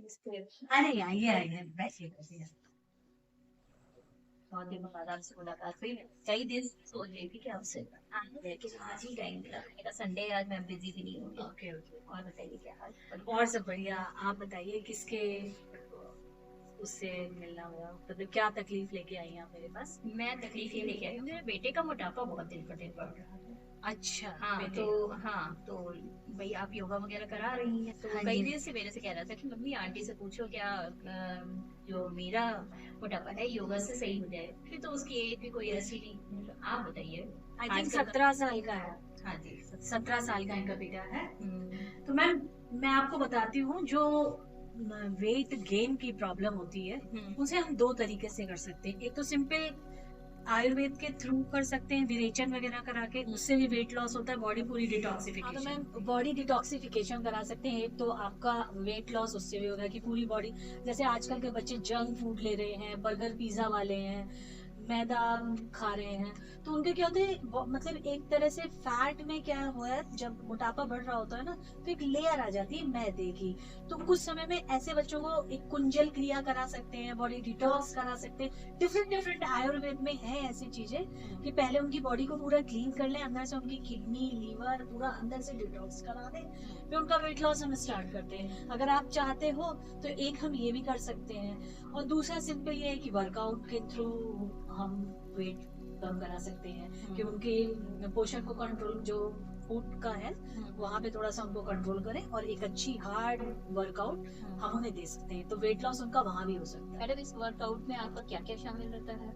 अरे आइए आइए, बैठिए बैठिए। बहुत दिनों बाद आपसे मुलाकात हुई। मैं कई दिन सोच रही थी कि आपसे आने, लेकिन आज ही टाइम मिला। मैंने कहा संडे आज मैं बिजी भी नहीं होंगी। ओके ओके, और बताइए क्या हाल। और सब बढ़िया। आप बताइए किसके उससे मिलना हुआ, मतलब क्या तकलीफ लेके आई हैं आप मेरे पास? मैं तकलीफ ये लेके आई हूँ, मेरे बेटे का मोटापा बहुत दिन पर दिन बढ़ रहा है। अच्छा, हाँ बेटे। तो हाँ तो भाई आप योगा वगैरह करा रही हैं, तो हाँ कई दिन से मेरे से कह रहा था कि मम्मी आंटी से पूछो क्या जो मेरा मोटापा है योगा से सही हो जाए। फिर तो उसकी एज भी कोई ऐसी नहीं, तो आप बताइए। आई थिंक 17 साल का है। हाँ जी, 17 साल का इनका बेटा है। तो मैम, मैं आपको बताती हूँ, जो वेट गेन की प्रॉब्लम होती है उसे हम दो तरीके से कर सकते हैं। एक तो सिंपल आयुर्वेद के थ्रू कर सकते हैं, विरेचन वगैरह करा के, उससे भी वेट लॉस होता है, बॉडी पूरी डिटॉक्सिफिकेशन। तो मैम बॉडी डिटॉक्सिफिकेशन करा सकते हैं। एक तो आपका वेट लॉस उससे भी होगा कि पूरी बॉडी, जैसे आजकल के बच्चे जंक फूड ले रहे हैं, बर्गर पिज्जा वाले हैं, मैदा खा रहे हैं, तो उनके क्या होते हैं, मतलब एक तरह से फैट में क्या हुआ है, जब मोटापा बढ़ रहा होता है ना, तो एक लेयर आ जाती है मैदे की। तो कुछ समय में ऐसे बच्चों को एक कुंजल क्रिया करा सकते हैं, बॉडी डिटॉक्स करा सकते हैं। डिफरेंट डिफरेंट आयुर्वेद में है ऐसी चीजें कि पहले उनकी बॉडी को पूरा क्लीन कर ले, अंदर से उनकी किडनी लीवर पूरा अंदर से डिटॉक्स करा दे, फिर उनका वेट लॉस हम स्टार्ट करते हैं। अगर आप चाहते हो तो एक हम ये भी कर सकते हैं, और दूसरा सिंपल ये है कि वर्कआउट के थ्रू हम वेट कम करा सकते हैं, कि उनके पोषण को कंट्रोल, जो फूड का है वहाँ पे थोड़ा सा उनको कंट्रोल करें, और एक अच्छी हार्ड वर्कआउट हम उन्हें दे सकते हैं, तो वेट लॉस उनका वहाँ भी हो सकता है। मैडम इस वर्कआउट में आपका क्या क्या शामिल रहता है?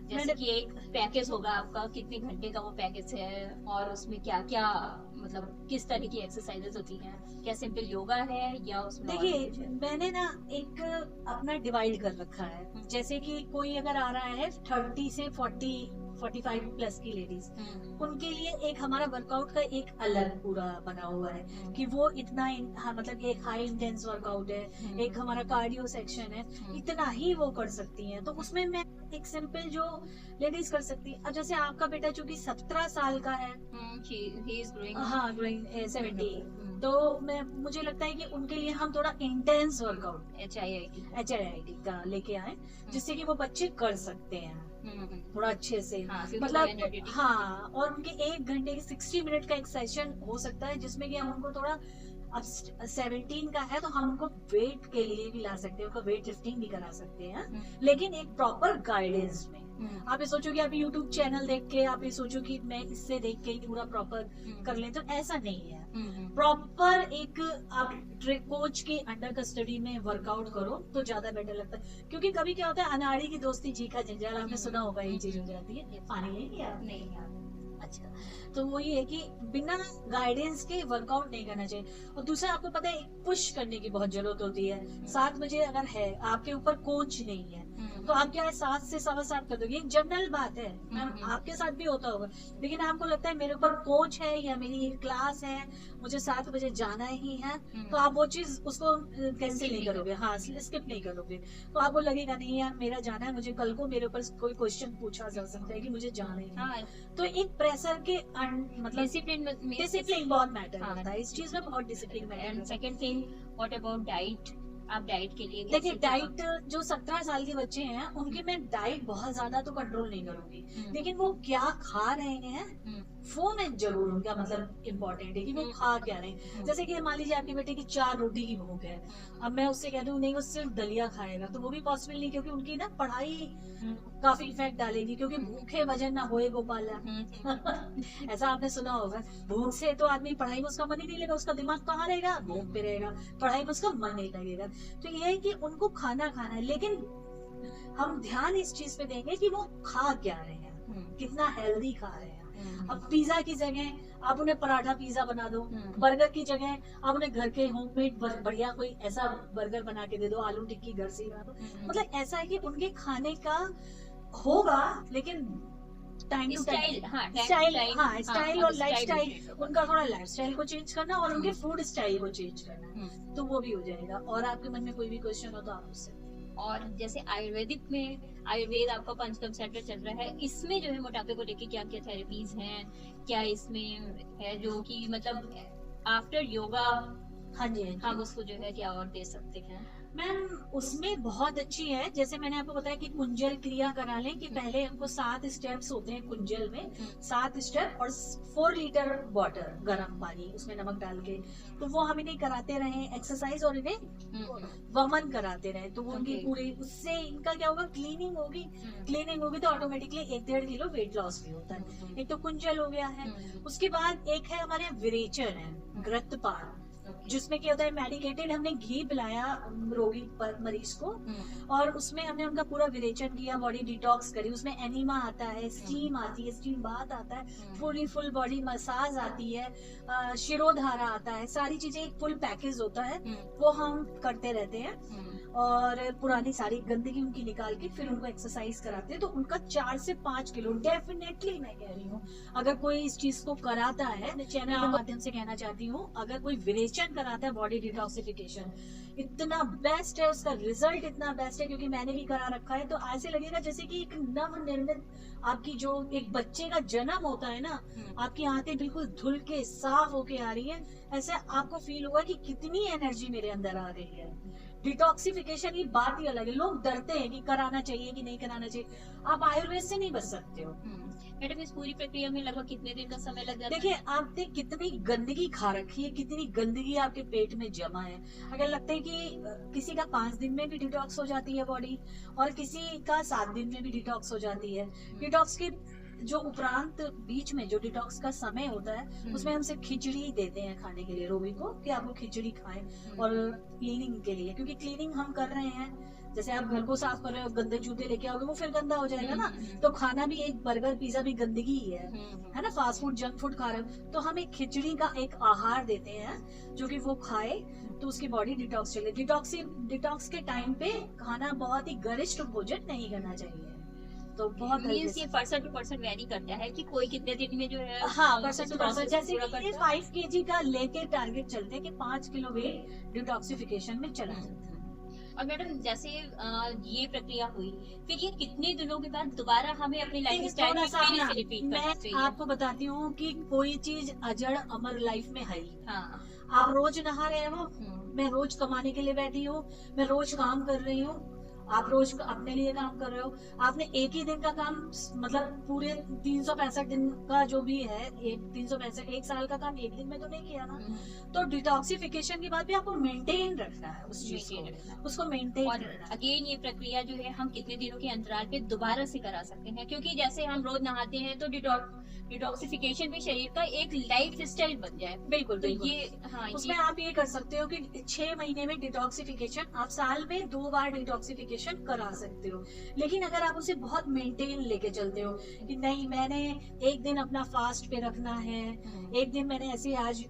जैसे कि एक पैकेज होगा आपका, कितने घंटे का वो पैकेज है, और उसमें क्या क्या, मतलब किस तरह की एक्सरसाइजेस होती हैं, क्या सिंपल योगा है या उसमें? देखिए मैंने ना एक अपना डिवाइड कर रखा है, जैसे कि कोई अगर आ रहा है 30 से 45 प्लस की लेडीज, उनके लिए एक हमारा वर्कआउट का एक अलग पूरा बना हुआ है कि वो इतना हाँ, मतलब एक हाई इंटेंस वर्कआउट है, एक हमारा कार्डियो सेक्शन है, इतना ही वो कर सकती हैं। तो उसमें मैं एक सिंपल जो लेडीज कर सकती है, अब जैसे आपका बेटा चूंकि 17 साल का है, हाँ ग्रोइंग 70, तो मैं मुझे लगता है कि उनके लिए हम थोड़ा इंटेंस वर्कआउट HIIT का लेके आए, जिससे कि वो बच्चे कर सकते हैं थोड़ा अच्छे से, हाँ, मतलब हाँ, और उनके 1 घंटे के 60 मिनट का एक सेशन हो सकता है, जिसमें कि हम उनको थोड़ा, अब 17 का है तो हम उनको वेट के लिए भी ला सकते हैं, उनको वेट लिफ्टिंग भी करा सकते हैं, लेकिन एक प्रॉपर गाइडेंस में। आप ये सोचो कि आप यूट्यूब चैनल देख के आप ये सोचो कि मैं इससे देख के पूरा प्रॉपर कर ले, तो ऐसा नहीं है। प्रॉपर एक आप कोच के अंडर कस्टडी में वर्कआउट करो तो ज्यादा बेटर लगता है, क्योंकि कभी क्या होता है, अनाड़ी की दोस्ती जी का जंजाल, आपने सुना होगा, ये चीज हो जाती है। पानी लेंगे आप? नहीं यार। अच्छा, तो वो ये है कि बिना गाइडेंस के वर्कआउट नहीं करना चाहिए। और दूसरा, आपको पता है पुश करने की बहुत जरूरत होती है। 7 बजे अगर है आपके ऊपर कोच नहीं है, तो आप क्या है 7 से 7:15 कर दोगे, एक जनरल बात है, मैम आपके साथ भी होता होगा, लेकिन आपको लगता है मेरे ऊपर कोच है या मेरी क्लास है, मुझे 7 बजे जाना ही है, तो आप वो चीज उसको कैंसिल नहीं करोगे, हाँ स्किप नहीं करोगे, तो आपको लगेगा नहीं यार मेरा जाना है, मुझे कल को मेरे ऊपर कोई क्वेश्चन पूछा जा सकता है कि मुझे जाना ही है। तो एक प्रेशर के मतलब डिसिप्लिन बहुत मैटर करता है, इस चीज में बहुत discipline matter. And second thing, what about diet? आप डाइट के लिए देखिए, डाइट जो 17 साल के बच्चे हैं उनकी मैं डाइट बहुत ज्यादा तो कंट्रोल नहीं करूंगी, लेकिन वो क्या खा रहे हैं वो मैं जरूर, उनका मतलब इम्पोर्टेंट है कि वो खा क्या रहे हैं। जैसे कि मान लीजिए आपके बेटे की 4 रोटी की भूख है, अब मैं उससे कह दूं नहीं वो सिर्फ दलिया खाएगा, तो वो भी पॉसिबल नहीं, क्योंकि उनकी ना पढ़ाई काफी इफेक्ट डालेगी, क्योंकि भूखे वजन ना होए गोपाला ऐसा आपने सुना होगा। भूख से तो आदमी पढ़ाई में उसका मन ही नहीं लगेगा, उसका दिमाग कहाँ रहेगा, भूख पे रहेगा, पढ़ाई में उसका मन नहीं लगेगा। तो ये है कि उनको खाना खाना है, लेकिन हम ध्यान इस चीज पे देंगे कि वो खा क्या रहे हैं, कितना हेल्दी खा रहे हैं। अब पिज्जा की जगह आप उन्हें पराठा पिज्जा बना दो, बर्गर की जगह आप उन्हें घर के होममेड बढ़िया कोई ऐसा बर्गर बना के दे दो, आलू टिक्की घर से ही बना दो। मतलब ऐसा है कि उनके खाने का होगा, लेकिन टाइम टू टाइम स्टाइल और लाइफस्टाइल, उनका थोड़ा लाइफस्टाइल को चेंज करना और उनके फूड स्टाइल को चेंज करना, तो वो भी हो जाएगा। और आपके मन में कोई भी क्वेश्चन हो तो आप उससे। और जैसे आयुर्वेदिक में, आयुर्वेद आपका पंचकर्म सेंटर चल रहा है, इसमें जो है मोटापे को लेके क्या क्या थेरेपीज हैं, क्या इसमें है जो कि मतलब आफ्टर योगा हाँ जी, हाँ जी। हम उसको जो है क्या और दे सकते हैं? मैम उसमें बहुत अच्छी है, जैसे मैंने आपको बताया कि कुंजल क्रिया करा लें कि पहले हमको 7 स्टेप्स होते हैं कुंजल में, 7 स्टेप और 4 लीटर वाटर गर्म पानी उसमें नमक डाल के, तो वो हम इन्हें कराते रहे एक्सरसाइज और इन्हें वमन कराते रहे, तो वो उनकी पूरी उससे इनका क्या होगा, क्लीनिंग होगी तो ऑटोमेटिकली 1-1.5 किलो वेट लॉस भी होता है। एक तो कुंजल हो गया है, उसके बाद एक है हमारे विरेचन है, घृतपान, जिसमें क्या होता है मेडिकेटेड हमने घी पिलाया रोगी पर मरीज को, और उसमें हमने उनका पूरा विरेचन किया, बॉडी डिटॉक्स करी, उसमें एनिमा आता है, स्टीम आती है, स्टीम बाथ आता है, पूरी फुल बॉडी मसाज आती है, शिरोधारा आता है, सारी चीजें एक फुल पैकेज होता है, वो हम करते रहते हैं। और पुरानी सारी गंदगी उनकी निकाल के फिर उनको एक्सरसाइज कराते हैं, तो उनका 4 से 5 किलो डेफिनेटली, मैं कह रही हूँ अगर कोई इस चीज को कराता है, चैनल के माध्यम से कहना चाहती हूँ, अगर कोई विरेचन कराता है बॉडी डिटॉक्सिफिकेशन, इतना बेस्ट है, उसका रिजल्ट इतना बेस्ट है, क्योंकि मैंने भी करा रखा है, तो ऐसे लगेगा जैसे कि एक नव निर्मित आपकी जो एक बच्चे का जन्म होता है ना, आपकी आंखें बिल्कुल धुल के साफ होके आ रही है, ऐसे आपको फील होगा कि कितनी एनर्जी मेरे अंदर आ रही है। डिटॉक्सिफिकेशन की बात ही अलग है, लोग डरते हैं कि कराना चाहिए कि नहीं कराना चाहिए, आप आयुर्वेद से नहीं बच सकते हो। मैडम इस पूरी प्रक्रिया में लगभग कितने दिन का समय लग जाता है? देखिए आपने कितनी गंदगी खा रखी है, कितनी गंदगी आपके पेट में जमा है, अगर लगता है कि किसी का 5 दिन में भी डिटॉक्स हो जाती है बॉडी, और किसी का 7 दिन में भी डिटॉक्स हो जाती है। डिटॉक्स के जो उपरांत बीच में जो डिटॉक्स का समय होता है, उसमें हम सिर्फ खिचड़ी देते हैं खाने के लिए रोगी को, कि आप वो खिचड़ी खाएं, और क्लीनिंग के लिए, क्योंकि क्लीनिंग हम कर रहे हैं, जैसे आप घर को साफ कर रहे हो, गंदे जूते लेके आओगे वो फिर गंदा हो जाएगा ना, तो खाना भी एक बर्गर पिज्जा भी गंदगी ही है ना, फास्ट फूड जंक फूड खा रहे हो, तो हम एक खिचड़ी का एक आहार देते हैं जो कि वो खाए तो उसकी बॉडी डिटॉक्स चले। डिटॉक्स के टाइम पे खाना बहुत ही गरिष्ठ भोजन नहीं करना चाहिए, तो बहुत मीन्स ये पर्सन टू पर्सन वेरी करता है कि कोई कितने दिन में जो है, हाँ पर्सन टू पर्सन, जैसे कि 5 kg का लेके टारगेट चलते हैं कि 5 किलो वेट डिटॉक्सिफिकेशन में चला जाता है। और मैडम जैसे ये प्रक्रिया हुई, फिर ये कितने दिनों के बाद दोबारा हमें अपनी लाइफ स्टाइल में रिपीट करना चाहिए? मैं आपको बताती हूँ कि कोई चीज अजड़ अमर लाइफ में है ही। हाँ। आप रोज नहा रहे हो, मैं रोज कमाने के लिए बैठी हूँ, मैं रोज काम कर रही हूँ, आप रोज अपने लिए काम कर रहे हो, आपने एक ही दिन का काम, मतलब पूरे 365 दिन का जो भी है, 365 एक साल का काम एक दिन में तो नहीं किया ना, तो डिटॉक्सिफिकेशन के बाद भी आपको मेंटेन रखना है उस चीज को, उसको मेंटेन और अगेन ये प्रक्रिया जो है हम कितने दिनों के अंतराल पे दोबारा से करा सकते हैं? क्योंकि जैसे हम रोज नहाते हैं तो डिटॉक्सिफिकेशन भी शरीर का एक लाइफ स्टाइल बन जाए। बिल्कुल तो बिल्कुल। ये हाँ, उसमें आप ये कर सकते हो कि 6 महीने में डिटॉक्सिफिकेशन, आप साल में 2 बार डिटॉक्सिफिकेशन करा सकते हो, लेकिन अगर आप उसे बहुत मेंटेन लेके चलते हो कि नहीं मैंने एक दिन अपना फास्ट पे रखना है, एक दिन मैंने ऐसे आज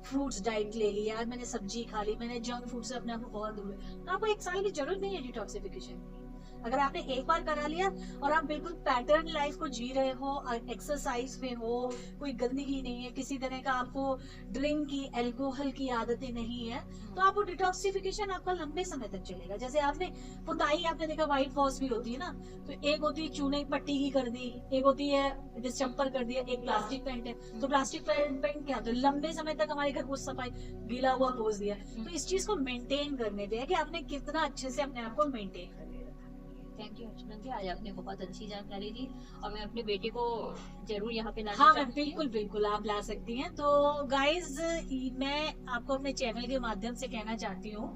फ्रूट्स डाइट ले लिया, आज मैंने सब्जी खा ली, मैंने जंक फूड से अपने आप को बहुत दूर, तो आपको 1 साल की जरूरत नहीं है डिटॉक्सिफिकेशन की। अगर आपने एक बार करा लिया और आप बिल्कुल पैटर्न लाइफ को जी रहे हो, एक्सरसाइज में हो, कोई गंदगी नहीं है, किसी तरह का आपको ड्रिंक की अल्कोहल की आदतें नहीं है, तो आपको डिटॉक्सिफिकेशन आपका लंबे समय तक चलेगा। जैसे आपने पुताई, आपने देखा व्हाइट वॉश भी होती है ना, तो एक होती है चूने पट्टी की कर दी, एक होती है डिस्टेम्पर कर दिया, एक प्लास्टिक पेंट है, तो प्लास्टिक पेंट क्या होता है, लंबे समय तक हमारे घर को सफाई गीला हुआ पोंछ दिया, तो इस चीज को मेंटेन करने पे है कि आपने कितना अच्छे से अपने आप को मेंटेन कर लिया। थैंक यू अर्चना जी, आज आपने बहुत अच्छी जानकारी दी और मैं अपने बेटे को जरूर यहाँ पे लाना हाँ चाहती हूँ। बिल्कुल बिल्कुल आप ला सकती हैं। तो गाइज मैं आपको अपने चैनल के माध्यम से कहना चाहती हूँ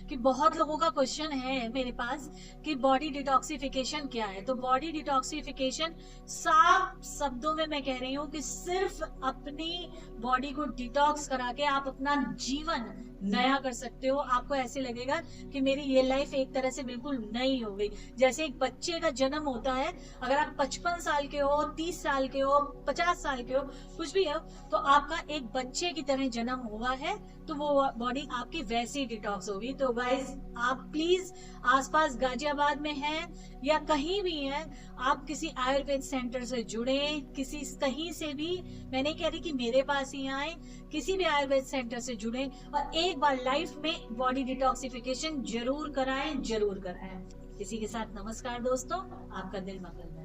कि बहुत लोगों का क्वेश्चन है मेरे पास कि बॉडी डिटॉक्सिफिकेशन क्या है। तो बॉडी डिटॉक्सिफिकेशन साफ शब्दों में मैं कह रही हूँ कि सिर्फ अपनी बॉडी को डिटॉक्स करा के आप अपना जीवन नया कर सकते हो। आपको ऐसे लगेगा कि मेरी ये लाइफ एक तरह से बिल्कुल नई हो गई। जैसे एक बच्चे का जन्म होता है, अगर आप 55 साल के हो, 30 साल के हो, 50 साल के हो, कुछ भी हो, तो आपका एक बच्चे की तरह जन्म हुआ है, तो वो बॉडी आपकी वैसे ही डिटॉक्स होगी। तो गाइज आप प्लीज आसपास गाजियाबाद में हैं या कहीं भी हैं, आप किसी आयुर्वेद सेंटर से जुड़े, किसी कहीं से भी, मैं नहीं कह रही कि मेरे पास ही आए, किसी भी आयुर्वेद सेंटर से जुड़े और एक बार लाइफ में बॉडी डिटॉक्सिफिकेशन जरूर कराएं। इसी के साथ नमस्कार दोस्तों, आपका दिल मंगलमय।